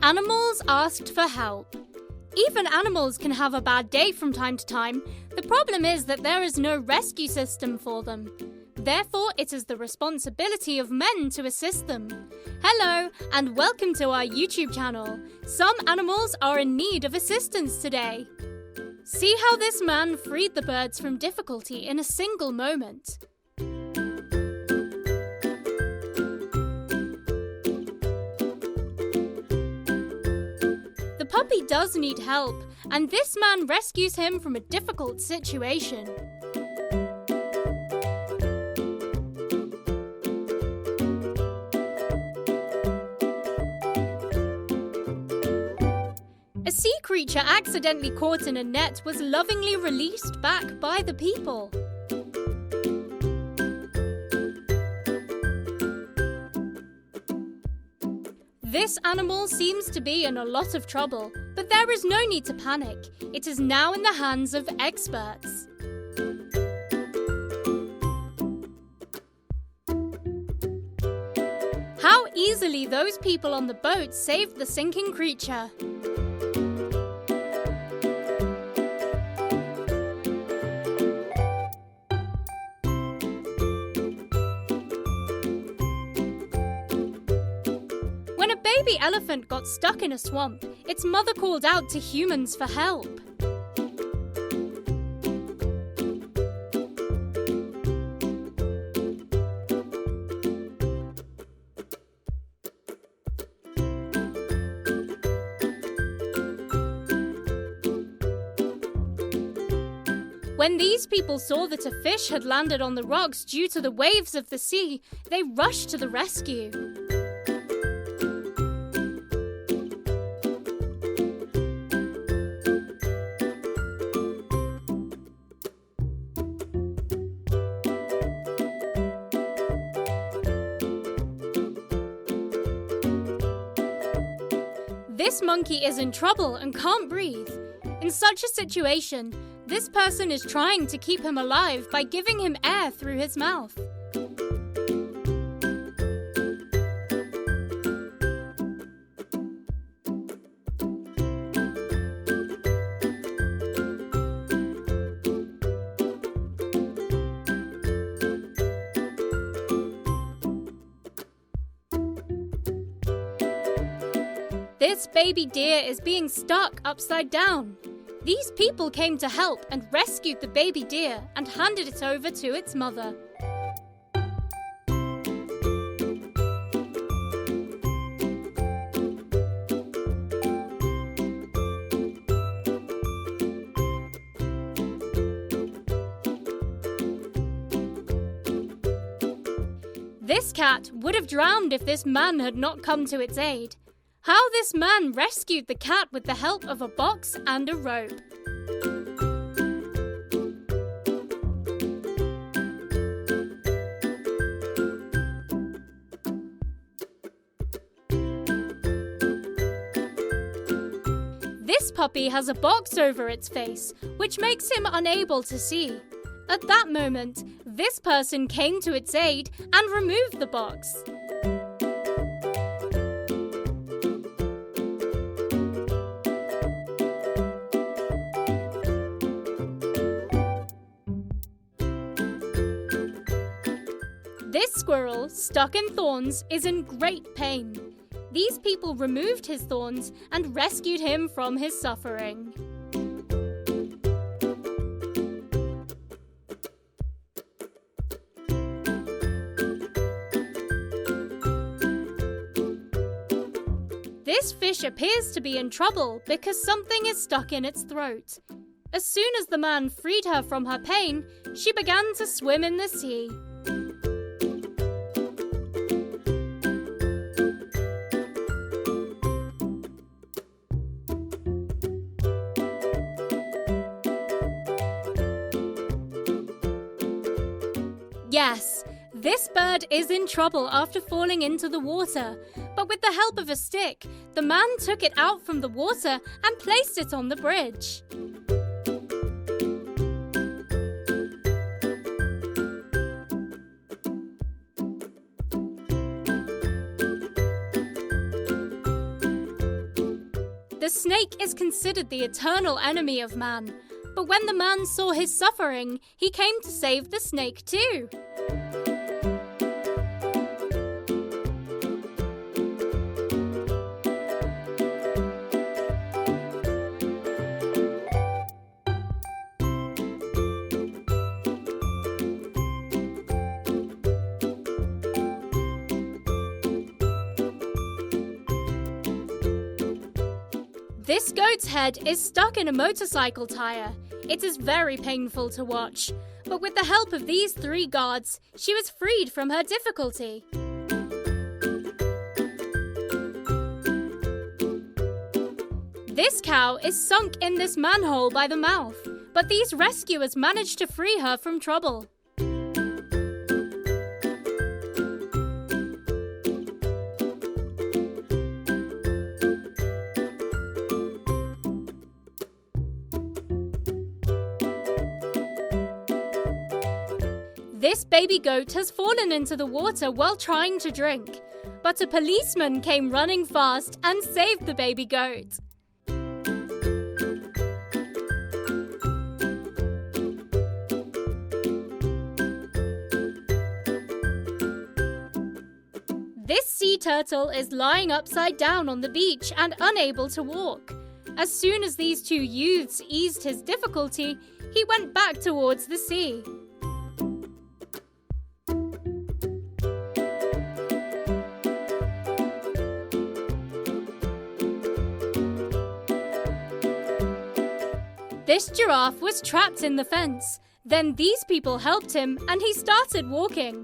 Animals asked for help. Even animals can have a bad day from time to time. The problem is that there is no rescue system for them. Therefore, it is the responsibility of men to assist them. Hello, and welcome to our YouTube channel. Some animals are in need of assistance today. See how this man freed the birds from difficulty in a single moment. The puppy does need help, and this man rescues him from a difficult situation. A sea creature accidentally caught in a net was lovingly released back by the people. This animal seems to be in a lot of trouble, but there is no need to panic. It is now in the hands of experts. How easily those people on the boat saved the sinking creature. When a baby elephant got stuck in a swamp, its mother called out to humans for help. When these people saw that a fish had landed on the rocks due to the waves of the sea, they rushed to the rescue. This monkey is in trouble and can't breathe. In such a situation, this person is trying to keep him alive by giving him air through his mouth. This baby deer is being stuck upside down. These people came to help and rescued the baby deer and handed it over to its mother. This cat would have drowned if this man had not come to its aid. How this man rescued the cat with the help of a box and a rope. This puppy has a box over its face, which makes him unable to see. At that moment, this person came to its aid and removed the box. This squirrel, stuck in thorns, is in great pain. These people removed his thorns and rescued him from his suffering. This fish appears to be in trouble because something is stuck in its throat. As soon as the man freed her from her pain, she began to swim in the sea. Yes, this bird is in trouble after falling into the water, but with the help of a stick, the man took it out from the water and placed it on the bridge. The snake is considered the eternal enemy of man, but when the man saw his suffering, he came to save the snake too. This goat's head is stuck in a motorcycle tire. It is very painful to watch, but with the help of these 3 guards, she was freed from her difficulty. This cow is sunk in this manhole by the mouth, but these rescuers managed to free her from trouble. This baby goat has fallen into the water while trying to drink, but a policeman came running fast and saved the baby goat. This sea turtle is lying upside down on the beach and unable to walk. As soon as these 2 youths eased his difficulty, he went back towards the sea. This giraffe was trapped in the fence. Then these people helped him and he started walking.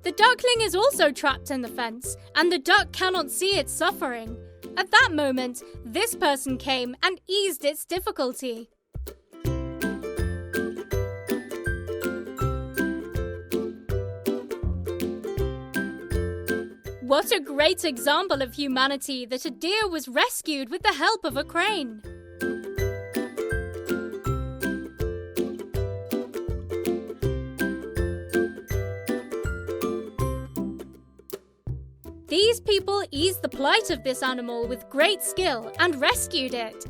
The duckling is also trapped in the fence, and the duck cannot see its suffering. At that moment, this person came and eased its difficulty. What a great example of humanity that a deer was rescued with the help of a crane. These people eased the plight of this animal with great skill and rescued it.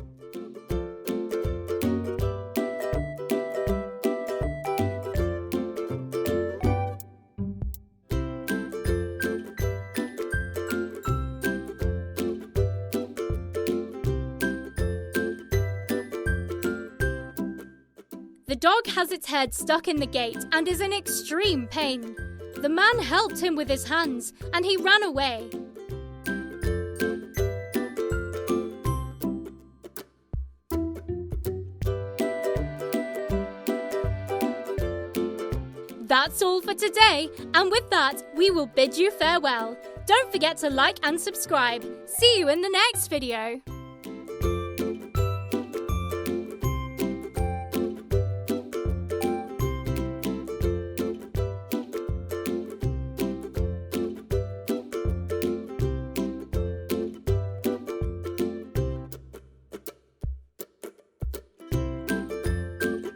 The dog has its head stuck in the gate and is in extreme pain. The man helped him with his hands and he ran away. That's all for today, and with that, we will bid you farewell. Don't forget to like and subscribe. See you in the next video.